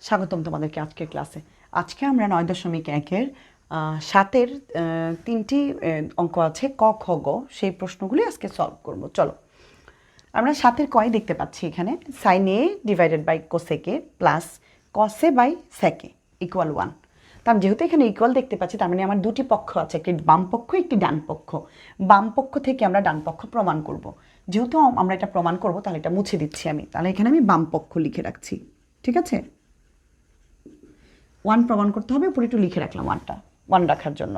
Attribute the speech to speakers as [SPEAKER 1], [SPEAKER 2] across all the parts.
[SPEAKER 1] স্বাগতম তোমাদেরকে আজকের ক্লাসে। আজকে আমরা 9.1-এর 7-এর 3টি অঙ্ক আছে ক খ গ, সেই প্রশ্নগুলি আজকে সলভ করব। চলো, আমরা 7-এর কয় দেখতে পাচ্ছি এখানে sine A divided by cosec A plus cos A by sec A equal 1। তার যেহেতু এখানে ইকুয়াল দেখতে পাচ্ছি, তার মানে আমার দুটি পক্ষ আছে, একটি বাম পক্ষ একটি ডান পক্ষ। বাম পক্ষ থেকে আমরা ডান পক্ষ প্রমাণ করব। যেহেতু আমরা এটা প্রমাণ করব, তাহলে এটা মুছে দিচ্ছি আমি, তাহলে এখানে আমি বাম পক্ষ লিখে রাখছি। ঠিক আছে, 1 প্রমাণ করতে হবে, উপরে একটু লিখে রাখলাম 1 রাখার জন্য।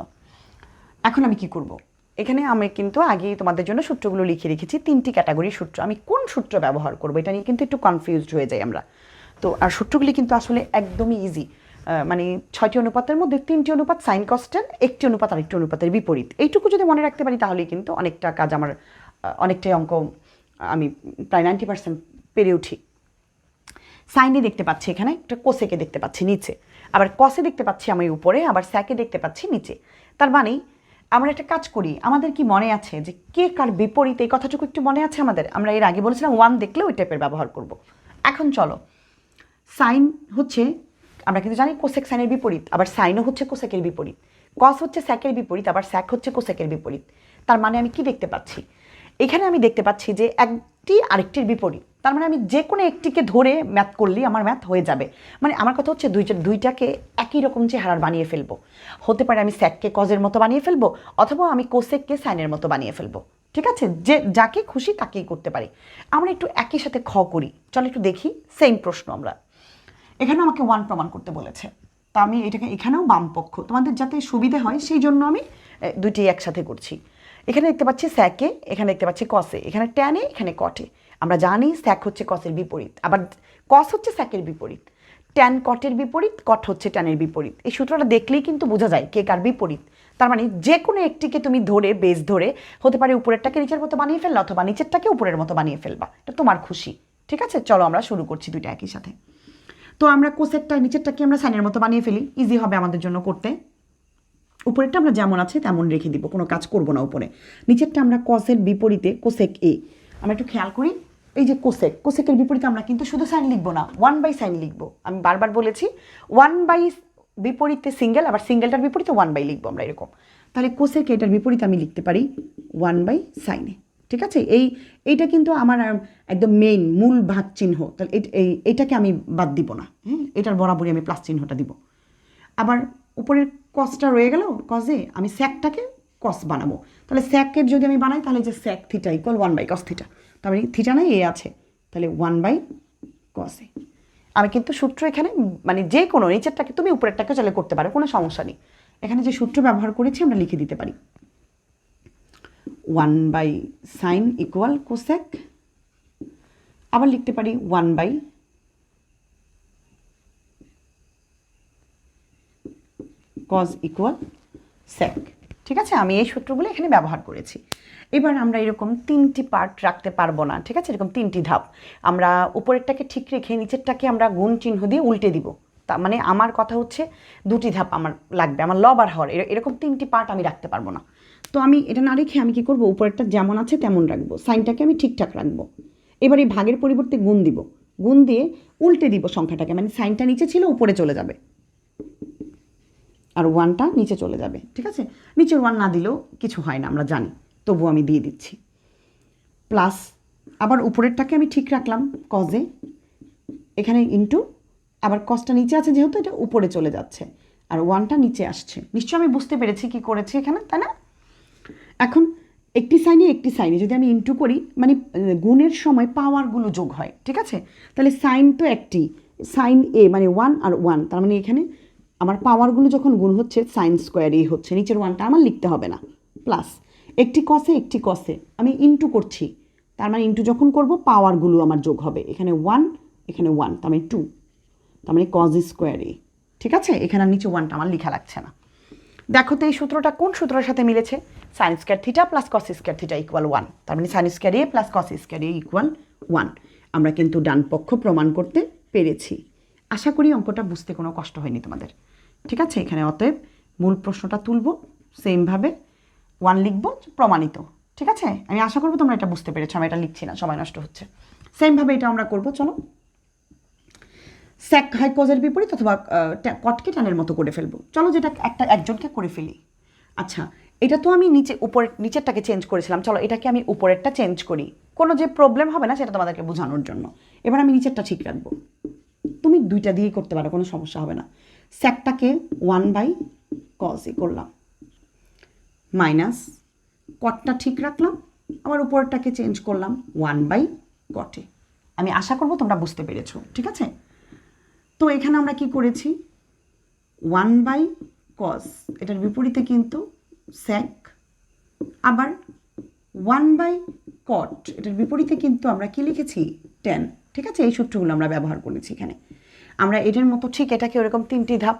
[SPEAKER 1] এখন আমি কি করব, এখানে আমি কিন্তু আগেই তোমাদের জন্য সূত্রগুলো লিখে রেখেছি, 3টি ক্যাটাগরির সূত্র। আমি কোন সূত্র ব্যবহার করব এটা নিয়ে কিন্তু একটু কনফিউজড হয়ে যাই আমরা। তো আর সূত্রগুলি কিন্তু আসলে একদমই ইজি, মানে 6টি অনুপাতের মধ্যে 3টি অনুপাত সাইন কস্টের, একটি অনুপাত আরেকটি অনুপাতের বিপরীত। এইটুকু যদি মনে রাখতে পারি তাহলেই কিন্তু অনেকটা কাজ আমার, অনেকটাই অঙ্ক আমি প্রায় 90% পেরে উঠি। সাইনে দেখতে পাচ্ছি এখানে, একটা কোসেকে দেখতে পাচ্ছি নিচে, আবার কসে দেখতে পাচ্ছি আমি উপরে, আবার স্যাকে দেখতে পাচ্ছি নিচে। তার মানে আমরা একটা কাজ করি, আমাদের কি মনে আছে যে কে কার বিপরীত, এই কথাটুকু একটু মনে আছে আমাদের? আমরা এর আগে বলেছিলাম 1 দেখলে ওই টাইপের ব্যবহার করব। এখন চলো, সাইন হচ্ছে, আমরা কিন্তু জানি কোসেক সাইনের বিপরীত, আবার সাইনও হচ্ছে কোসেকের বিপরীত। কস হচ্ছে স্যাকের বিপরীত, আবার স্যাক হচ্ছে কোসেকের বিপরীত। তার মানে আমি কি দেখতে পাচ্ছি এখানে? আমি দেখতে পাচ্ছি যে একটি আরেকটির বিপরীত। তার মানে আমি যে কোনো একটিকে ধরে ম্যাথ করলেই আমার ম্যাথ হয়ে যাবে। মানে আমার কথা হচ্ছে দুইটাকে একই রকম চেহারার বানিয়ে ফেলবো। হতে পারে আমি স্যাককে কজের মতো বানিয়ে ফেলবো, অথবা আমি কোসেককে সাইনের মতো বানিয়ে ফেলবো। ঠিক আছে, যে যাকে খুশি তাকেই করতে পারি। আমরা একটু একই সাথে খ করি, চলো একটু দেখি। সেম প্রশ্ন, আমরা এখানে আমাকে 1 প্রমাণ করতে বলেছে, তা আমি এটাকে এখানেও বাম পক্ষ, তোমাদের যাতে সুবিধে হয় সেই জন্য আমি দুইটি একসাথে করছি। এখানে দেখতে পাচ্ছি স্যাকে, এখানে দেখতে পাচ্ছি কসে, এখানে ট্যানে, এখানে কটে। আমরা জানি স্যাক হচ্ছে কসের বিপরীত, আবার কস হচ্ছে স্যাকের বিপরীত। ট্যান কটের বিপরীত, কট হচ্ছে ট্যানের বিপরীত। এই সূত্রটা দেখলেই কিন্তু বোঝা যায় কে কার বিপরীত। তার মানে যে কোনো একটিকে তুমি ধরে, বেস ধরে, হতে পারে উপরেরটাকে নিচের মতো বানিয়ে ফেললা, অথবা নিচেরটাকে উপরের মতো বানিয়ে ফেলবা, এটা তোমার খুশি। ঠিক আছে, চলো আমরা শুরু করছি দুইটা একই সাথে। তো আমরা কোসেকটা নিচেরটাকে আমরা সাইনের মতো বানিয়ে ফেলি, ইজি হবে আমাদের জন্য করতে। উপরেরটা আমরা যেমন আছে তেমন রেখে দিব, কোনো কাজ করব না উপরে। নিচেরটা আমরা কসের বিপরীতে কোসেক এ, আমরা একটু খেয়াল করি। এই যে কোসেকের বিপরীতে আমরা কিন্তু শুধু সাইন লিখবো না, 1 বাই সাইন লিখবো। আমি বারবার বলেছি 1 বাই বিপরীতে সিঙ্গেল, আবার সিঙ্গেলটার বিপরীতে 1 বাই লিখবো আমরা এরকম। তাহলে কোসেক এটার বিপরীতে আমি লিখতে পারি 1 বাই সাইনে। ঠিক আছে, এইটা কিন্তু আমার একদম মেইন মূল ভাগ চিহ্ন, তাহলে এইটাকে আমি বাদ দিব না। হ্যাঁ, এটার বরাবরই আমি প্লাস চিহ্নটা দিব। আবার উপরের কসটা রয়ে গেল, কজে আমি স্যাকটাকে কস বানাবো। তাহলে স্যাকের যদি আমি বানাই, তাহলে যে sec theta equal 1 by cos theta, তার মানে থিটা নাই এ আছে, তাহলে 1 বাই কসে। আমি কিন্তু সূত্র এখানে মানে যে কোনো নিচেরটাকে তুমি উপরেরটাকে চলে করতে পারো, কোনো সমস্যা নেই। এখানে যে সূত্র ব্যবহার করেছি আমরা লিখে দিতে পারি 1 বাই সাইন ইকুয়াল কোসেক, আবার লিখতে পারি 1 বাই কজ ইকুয়াল স্যাক। ঠিক আছে, আমি এই সূত্রগুলো এখানে ব্যবহার করেছি। এবার আমরা এরকম 3টি পার্ট রাখতে পারবো না। ঠিক আছে, এরকম 3টি ধাপ। আমরা উপরেরটাকে ঠিক রেখে নিচেরটাকে আমরা গুণ চিহ্ন দিয়ে উল্টে দিব। তার মানে আমার কথা হচ্ছে 2টি ধাপ আমার লাগবে, আমার লব আর হর, এরকম 3টি পার্ট আমি রাখতে পারবো না। তো আমি এটা না রেখে আমি কি করব, উপরেরটা যেমন আছে তেমন রাখবো, সাইনটাকে আমি ঠিকঠাক রাখবো। এবার এই ভাগের পরিবর্তে গুণ দিব, গুণ দিয়ে উল্টে দিব সংখ্যাটাকে, মানে সাইনটা নিচে ছিল উপরে চলে যাবে, আর 1টা নিচে চলে যাবে। ঠিক আছে, নিচের 1 না দিলেও কিছু হয় না, আমরা জানি, তবু আমি দিয়ে দিচ্ছি। প্লাস আবার উপরেরটাকে আমি ঠিক রাখলাম কজে, এখানে ইন্টু, আবার কসটা নিচে আছে যেহেতু এটা উপরে চলে যাচ্ছে, আর 1টা নিচে আসছে। নিশ্চয়ই আমি বুঝতে পেরেছি কি করেছি এখানে, তাই না? এখন একটি সাইনে যদি আমি ইন্টু করি, মানে গুণের সময় পাওয়ারগুলো যোগ হয়। ঠিক আছে, তাহলে সাইন তো একটি, সাইন এ মানে 1 আর 1, তার মানে এখানে আমার পাওয়ারগুলো যখন গুণ হচ্ছে সাইন স্কোয়ার এ হচ্ছে, নিচের 1টা আমার লিখতে হবে না। প্লাস একটি কসে আমি ইন্টু করছি, তার মানে ইন্টু যখন করব পাওয়ারগুলো আমার যোগ হবে, এখানে 1 এখানে 1, তার মানে 2, তার মানে কজ স্কোয়ার এ। ঠিক আছে, এখানে নিচে 1টা আমার লেখা লাগছে না। দেখো তো এই সূত্রটা কোন সূত্রের সাথে মিলেছে? Sine square theta plus cos square theta equal 1, তার মানে সাইন স্কোয়ার এ প্লাস কস স্কোয়ার এ ইকুয়াল 1। আমরা কিন্তু ডান পক্ষ প্রমাণ করতে পেরেছি। আশা করি অঙ্কটা বুঝতে কোনো কষ্ট হয়নি তোমাদের। ঠিক আছে, এখানে অতএব মূল প্রশ্নটা তুলব, সেমভাবে 1 লিখব, প্রমাণিত। ঠিক আছে, আমি আশা করবো তোমরা এটা বুঝতে পেরেছো, আমি এটা লিখছি না, সময় নষ্ট হচ্ছে। সেমভাবে এটা আমরা করব। চলো, স্যাক হয় কজের বিপরীত, অথবা কটকে ট্যানের মতো করে ফেলবো। চলো যেটা একজনকে করে ফেলি। আচ্ছা, এটা তো আমি নিচেরটাকে চেঞ্জ করেছিলাম, চলো এটাকে আমি উপরেরটা চেঞ্জ করি। কোনো যে প্রবলেম হবে না সেটা তোমাদেরকে বোঝানোর জন্য। এবার আমি নিচেরটা ঠিক রাখবো। তুমি দুইটা দিয়েই করতে পারো, কোনো সমস্যা হবে না। স্যাকটাকে 1/cos করলাম, মাইনাস কটটা ঠিক রাখলাম, আবার উপরেরটাকে চেঞ্জ করলাম 1/cot। আমি আশা করবো তোমরা বুঝতে পেরেছো, ঠিক আছে? তো এখানে আমরা কি করেছি, 1/cos, এটার বিপরীতে কিন্তু sec, আবার 1/cot, এটার বিপরীতে কিন্তু আমরা কি লিখেছি, tan। ঠিক আছে, এই সূত্রগুলো আমরা ব্যবহার করেছি এখানে। আমরা এটার মতো ঠিক এটাকে ওরকম 3টি ধাপ,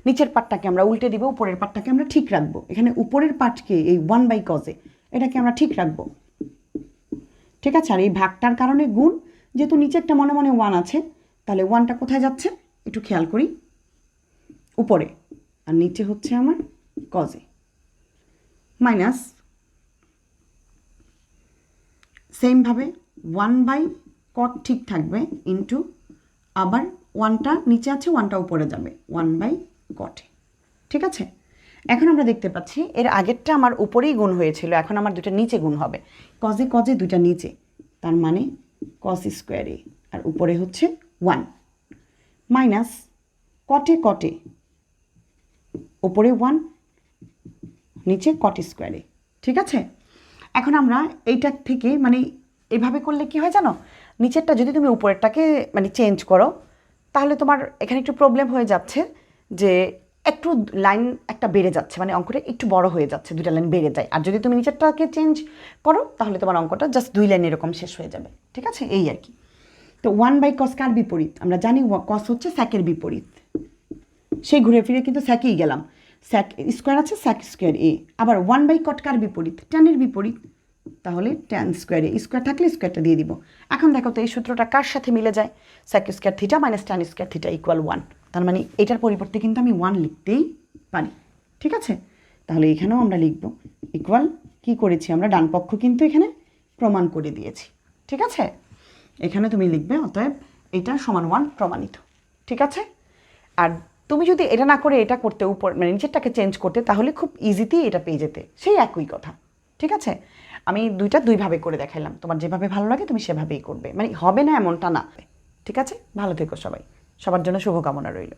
[SPEAKER 1] নিচের পার্টটাকে আমরা উল্টে দিব, উপরের পার্টটাকে আমরা ঠিক রাখবো। এখানে উপরের পার্টকে এই 1/cos-এ এটাকে আমরা ঠিক রাখবো, ঠিক আছে? আর এই ভাগটার কারণে গুণ, যেহেতু নিচেরটা মনে মনে 1 আছে, তাহলে 1টা কোথায় যাচ্ছে একটু খেয়াল করি, উপরে, আর নিচে হচ্ছে আমার cos-এ, মাইনাস সেমভাবে 1/cot ঠিক থাকবে, ইন্টু আবার 1টা নিচে আছে, 1টা উপরে যাবে 1/cot। ঠিক আছে, এখন আমরা দেখতে পাচ্ছি এর আগেরটা আমার উপরেই গুণ হয়েছিল, এখন আমার দুটো নিচে গুণ হবে। কজে কজে দুইটা নিচে, তার মানে cos স্কোয়ারে, আর উপরে হচ্ছে 1, মাইনাস কটে কটে, উপরে 1, নিচে cot স্কোয়ারে। ঠিক আছে, এখন আমরা এইটার থেকে মানে এভাবে করলে কি হয় জানো, নিচেরটা যদি তুমি উপরেরটাকে মানে চেঞ্জ করো, তাহলে তোমার এখানে একটু প্রবলেম হয়ে যাচ্ছে যে একটু লাইন একটা বেড়ে যাচ্ছে, মানে অঙ্কটা একটু বড় হয়ে যাচ্ছে, দুটা লাইন বেড়ে যায়। আর যদি তুমি নিচেরটাকে চেঞ্জ করো তাহলে তোমার অঙ্কটা জাস্ট 2 লাইন এরকম শেষ হয়ে যাবে। ঠিক আছে, এই আর কি। তো 1/cos কার বিপরীত, আমরা জানি cos হচ্ছে স্যাকের বিপরীত, সেই ঘুরে ফিরে কিন্তু স্যাকেই গেলাম। স্যাক স্কোয়ার আছে, স্যাক স্কোয়ার এ, আবার 1/cot কার বিপরীত, ট্যানের বিপরীত, তাহলে ট্যান স্কোয়ারে স্কোয়ার থাকলে স্কোয়ারটা দিয়ে দিব। এখন দেখো তো এই সূত্রটা কার সাথে মিলে যায়, sec square theta minus tan square theta equal 1। তার মানে এটার পরিবর্তে কিন্তু আমি 1 লিখতেই পারি। ঠিক আছে, তাহলে এখানেও আমরা লিখব ইকুয়াল, কি করেছি আমরা, ডান পক্ষ কিন্তু এখানে প্রমাণ করে দিয়েছি। ঠিক আছে, এখানে তুমি লিখবে অতএব এটা সমান 1 প্রমাণিত। ঠিক আছে, আর তুমি যদি এটা না করে এটা করতে, উপর মানে নিচেরটাকে চেঞ্জ করতে, তাহলে খুব ইজিতেই এটা পেয়ে যেতে, সেই একই কথা। ঠিক আছে, আমি দুইভাবে করে দেখাইলাম, তোমার যেভাবে ভালো লাগে তুমি সেভাবেই করবে, মানে হবে না এমনটা না। ঠিক আছে, ভালো থেকো সবাই, সবার জন্য শুভকামনা রইল।